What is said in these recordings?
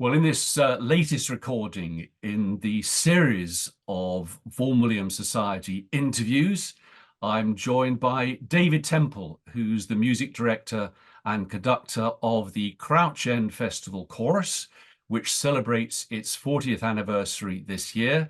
Well, in this latest recording in the series of Vaughan Williams Society interviews, I'm joined by David Temple, who's the music director and conductor of the Crouch End Festival Chorus, which celebrates its 40th anniversary this year.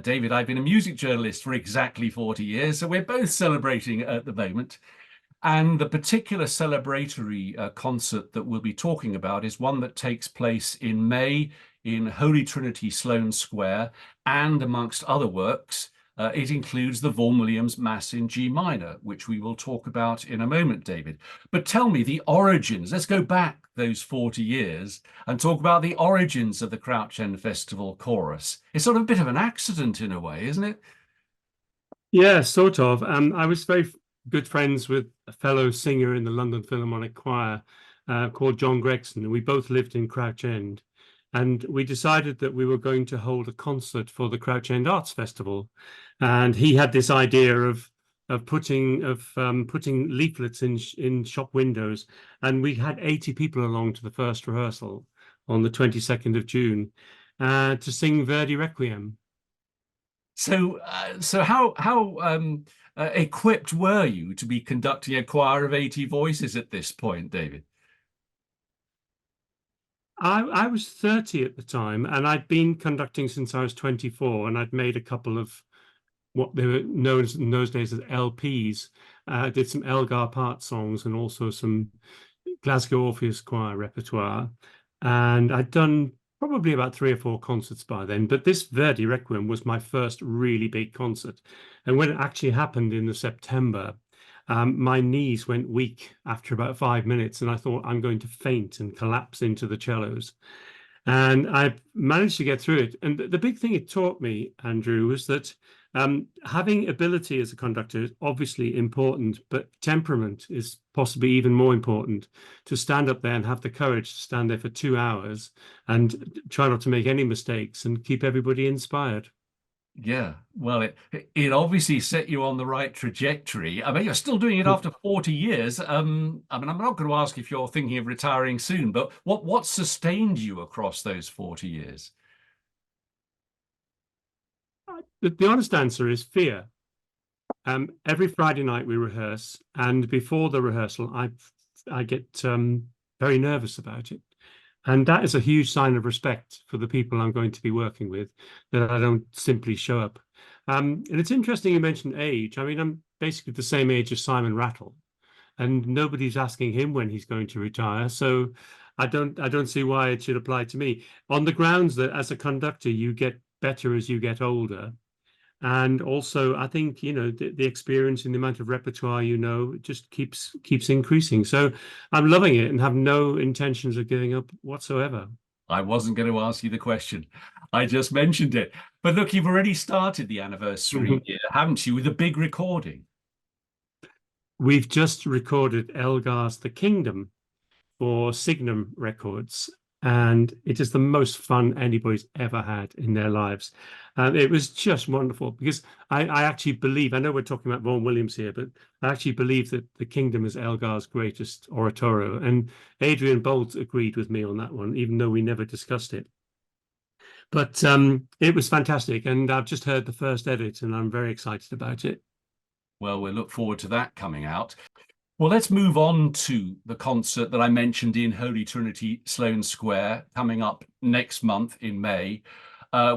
David, I've been a music journalist for exactly 40 years, so we're both celebrating at the moment. And the particular celebratory concert that we'll be talking about is one that takes place in May in Holy Trinity Sloane Square, and amongst other works, it includes the Vaughan Williams Mass in G minor, which we will talk about in a moment, David. But tell me the origins. Let's go back those 40 years and talk about the origins of the Crouch End Festival Chorus. It's sort of a bit of an accident in a way, isn't it? Yeah, sort of. I was very good friends with a fellow singer in the London Philharmonic Choir called John Gregson, and we both lived in Crouch End. And we decided that we were going to hold a concert for the Crouch End Arts Festival. And he had this idea of putting leaflets in shop windows, and we had 80 people along to the first rehearsal on the 22nd of June to sing Verdi Requiem. So, how equipped were you to be conducting a choir of 80 voices at this point, David? I was 30 at the time, and I'd been conducting since I was 24, and I'd made a couple of what they were known as in those days as LPs. Did some Elgar part songs and also some Glasgow Orpheus Choir repertoire. And I'd done probably about 3 or 4 concerts by then, but this Verdi Requiem was my first really big concert. And when it actually happened in the September, my knees went weak after about 5 minutes, and I thought I'm going to faint and collapse into the cellos. And I managed to get through it. And the big thing it taught me, Andrew, was that having ability as a conductor is obviously important, but temperament is possibly even more important. To stand up there and have the courage to stand there for 2 hours and try not to make any mistakes and keep everybody inspired. Yeah, well, it obviously set you on the right trajectory. I mean, you're still doing it after 40 years. I mean, I'm not going to ask if you're thinking of retiring soon, but what sustained you across those 40 years? The honest answer is fear. Every Friday night we rehearse, and before the rehearsal, I get very nervous about it. And that is a huge sign of respect for the people I'm going to be working with, that I don't simply show up. And it's interesting you mentioned age. I mean, I'm basically the same age as Simon Rattle, and nobody's asking him when he's going to retire. So I don't see why it should apply to me, on the grounds that as a conductor, you get better as you get older. And also, I think, the experience and the amount of repertoire, it just keeps increasing. So I'm loving it and have no intentions of giving up whatsoever. I wasn't going to ask you the question. I just mentioned it. But look, you've already started the anniversary year, haven't you, with a big recording? We've just recorded Elgar's The Kingdom for Signum Records, and it is the most fun anybody's ever had in their lives. And it was just wonderful because I actually believe, I know we're talking about Vaughan Williams here, but I actually believe that The Kingdom is Elgar's greatest oratorio. And Adrian Bolt agreed with me on that one, even though we never discussed it. But it was fantastic. And I've just heard the first edit, and I'm very excited about it. Well, we'll look forward to that coming out. Well, let's move on to the concert that I mentioned in Holy Trinity Sloane Square coming up next month in May.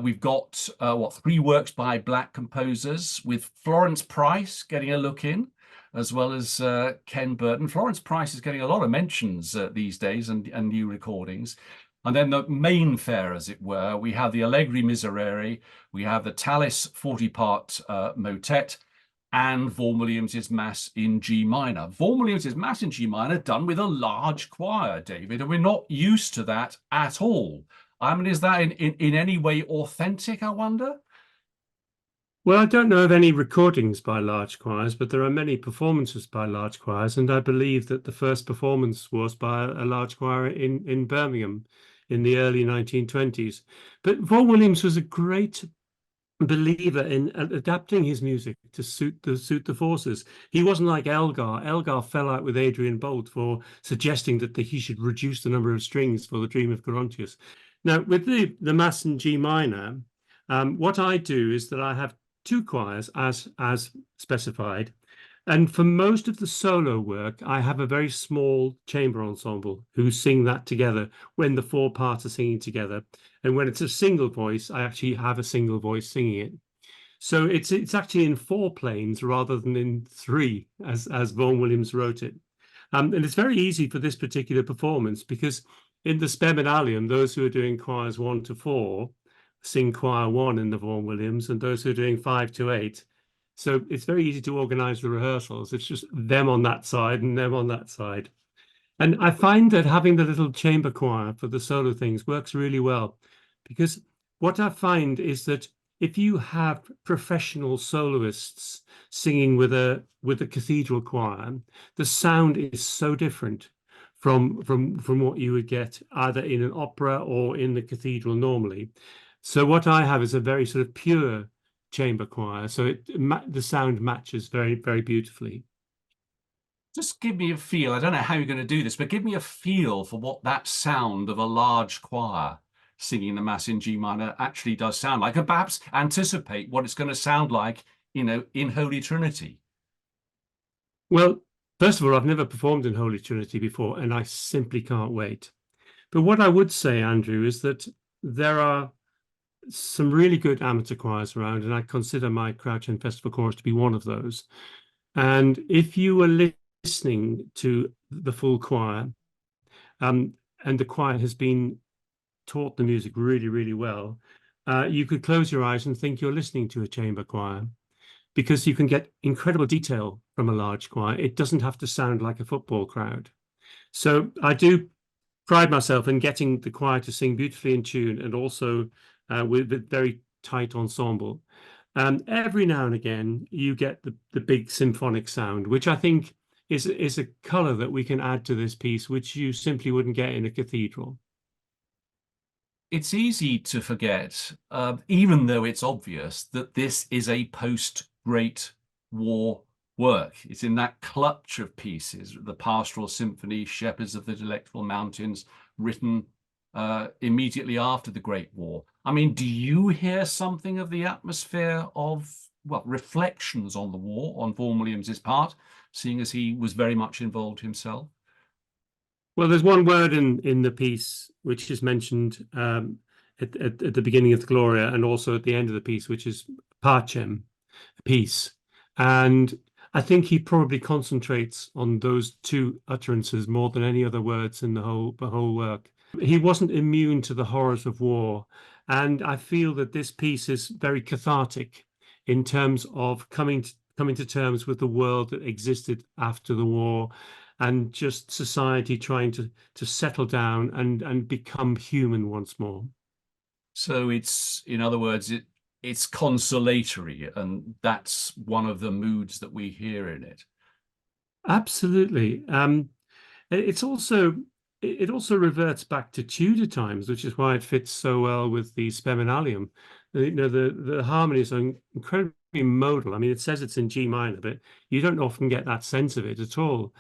We've got 3 works by Black composers, with Florence Price getting a look in, as well as Ken Burton. Florence Price is getting a lot of mentions these days, and new recordings. And then the main fare, as it were, we have the Allegri Miserere, we have the Tallis 40-part motet, and Vaughan Williams's Mass in G minor. Vaughan Williams's Mass in G minor done with a large choir, David, and we're not used to that at all. I mean, is that in any way authentic, I wonder? Well, I don't know of any recordings by large choirs, but there are many performances by large choirs, and I believe that the first performance was by a large choir in Birmingham in the early 1920s. But Vaughan Williams was a great believer in adapting his music to suit the forces. He wasn't like Elgar. Elgar fell out with Adrian Bolt for suggesting that he should reduce the number of strings for the Dream of Gerontius. Now, with the Mass in G minor, what I do is that I have two choirs as specified. And for most of the solo work, I have a very small chamber ensemble who sing that together when the four parts are singing together. And when it's a single voice, I actually have a single voice singing it. So it's actually in four planes rather than in three, as Vaughan Williams wrote it. And it's very easy for this particular performance because in the Spem and Allium, those who are doing choirs 1 to 4 sing choir 1 in the Vaughan Williams, and those who are doing 5 to 8. So it's very easy to organize the rehearsals. It's just them on that side and them on that side. And I find that having the little chamber choir for the solo things works really well because what I find is that if you have professional soloists singing with a cathedral choir, the sound is so different from what you would get either in an opera or in the cathedral normally. So what I have is a very sort of pure chamber choir, so the sound matches very, very beautifully. Just give me a feel. I don't know how you're going to do this, but give me a feel for what that sound of a large choir singing the Mass in G minor actually does sound like, and perhaps anticipate what it's going to sound like, in Holy Trinity. Well, first of all, I've never performed in Holy Trinity before, and I simply can't wait. But what I would say, Andrew, is that there are some really good amateur choirs around, and I consider my Crouch End Festival Chorus to be one of those. And if you were listening to the full choir, and the choir has been taught the music really, really well, you could close your eyes and think you're listening to a chamber choir because you can get incredible detail from a large choir. It doesn't have to sound like a football crowd. So I do pride myself in getting the choir to sing beautifully in tune and also with a very tight ensemble. Every now and again, you get the big symphonic sound, which I think is a color that we can add to this piece, which you simply wouldn't get in a cathedral. It's easy to forget, even though it's obvious, that this is a post-Great War work. It's in that clutch of pieces, the Pastoral Symphony, Shepherds of the Delectable Mountains, written immediately after the Great War. I mean, do you hear something of the atmosphere of, well, reflections on the war on Vaughan Williams's part, seeing as he was very much involved himself? Well, there's one word in the piece which is mentioned at the beginning of the Gloria and also at the end of the piece, which is pacem, peace. And I think he probably concentrates on those two utterances more than any other words in the whole work. He wasn't immune to the horrors of war, and I feel that this piece is very cathartic in terms of coming to terms with the world that existed after the war and just society trying to settle down and become human once more. So it's, in other words, it's consolatory, and that's one of the moods that we hear in it. Absolutely. It's also it also reverts back to Tudor times, which is why it fits so well with the Speminalium. The harmonies are incredibly modal. I mean, it says it's in G minor, but you don't often get that sense of it at all.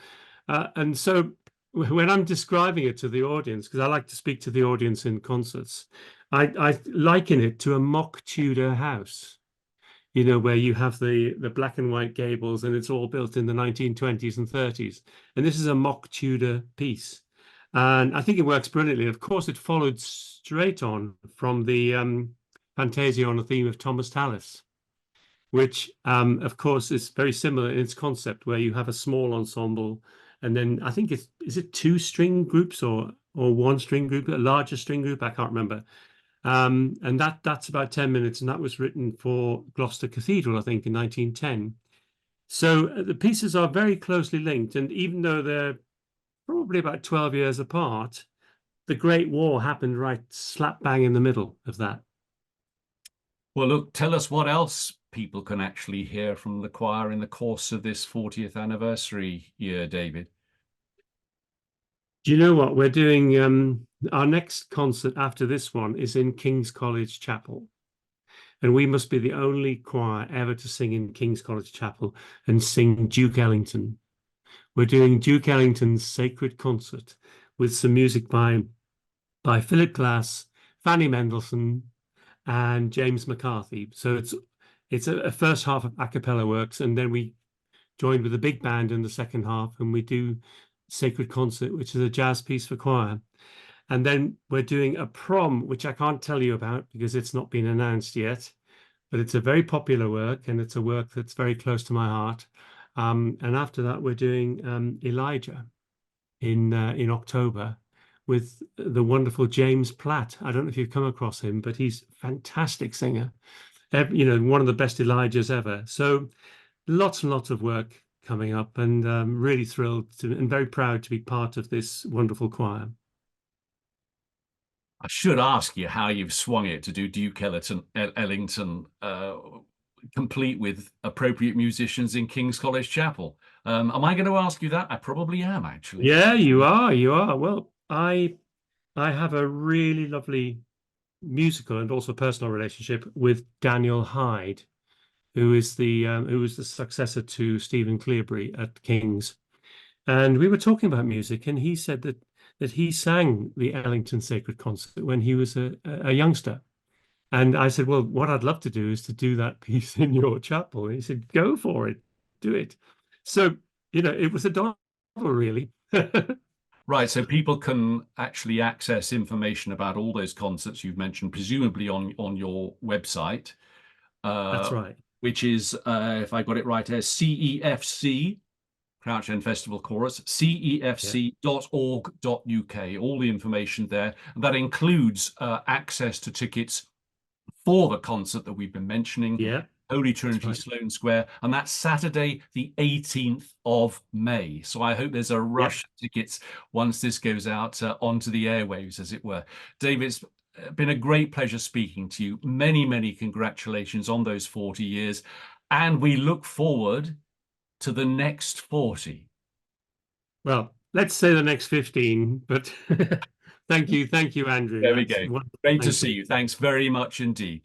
And so when I'm describing it to the audience, because I like to speak to the audience in concerts, I liken it to a mock Tudor house, where you have the black and white gables and it's all built in the 1920s and 30s. And this is a mock Tudor piece. And I think it works brilliantly. Of course, it followed straight on from the Fantasia on the theme of Thomas Tallis, which, of course, is very similar in its concept, where you have a small ensemble, and then I think is it two string groups or one string group, a larger string group? I can't remember. And that's about 10 minutes, and that was written for Gloucester Cathedral, I think, in 1910. So the pieces are very closely linked, and even though they're probably about 12 years apart, the Great War happened right slap bang in the middle of that. Well, look, tell us what else people can actually hear from the choir in the course of this 40th anniversary year, David. Do you know what? We're doing our next concert after this one is in King's College Chapel. And we must be the only choir ever to sing in King's College Chapel and sing Duke Ellington. We're doing Duke Ellington's Sacred Concert with some music by Philip Glass, Fanny Mendelssohn, and James McCarthy. So it's a first half of a cappella works, and then we joined with a big band in the second half, and we do Sacred Concert, which is a jazz piece for choir. And then we're doing a prom, which I can't tell you about because it's not been announced yet, but it's a very popular work, and it's a work that's very close to my heart. And after that, we're doing Elijah in October with the wonderful James Platt. I don't know if you've come across him, but he's a fantastic singer. One of the best Elijahs ever. So lots and lots of work coming up, and really thrilled to and very proud to be part of this wonderful choir. I should ask you how you've swung it to do Duke Ellington, complete with appropriate musicians in King's College Chapel. Am I going to ask you that? I probably am, actually. Yeah, you are. You are. Well, I have a really lovely musical and also personal relationship with Daniel Hyde, who was the successor to Stephen Cleobury at King's. And we were talking about music, and he said that he sang the Ellington Sacred Concert when he was a youngster. And I said, well, what I'd love to do is to do that piece in your chapel. And he said, go for it, do it. So, it was a doddle, really. Right, so people can actually access information about all those concerts you've mentioned, presumably on your website, That's right. which is, if I got it right, CEFC, Crouch End Festival Chorus, Yeah. cefc.org.uk. All the information there. And that includes access to tickets for the concert that we've been mentioning, Yeah. Holy That's Trinity right. Sloane Square, and that's Saturday, the 18th of May. So I hope there's a Yeah. rush of tickets once this goes out onto the airwaves, as it were. David, it's been a great pleasure speaking to you. Many, many congratulations on those 40 years. And we look forward to the next 40. Well, let's say the next 15, but thank you. Thank you, Andrew. There we That's go. wonderful. Great to Thank see you. you. Thanks very much indeed.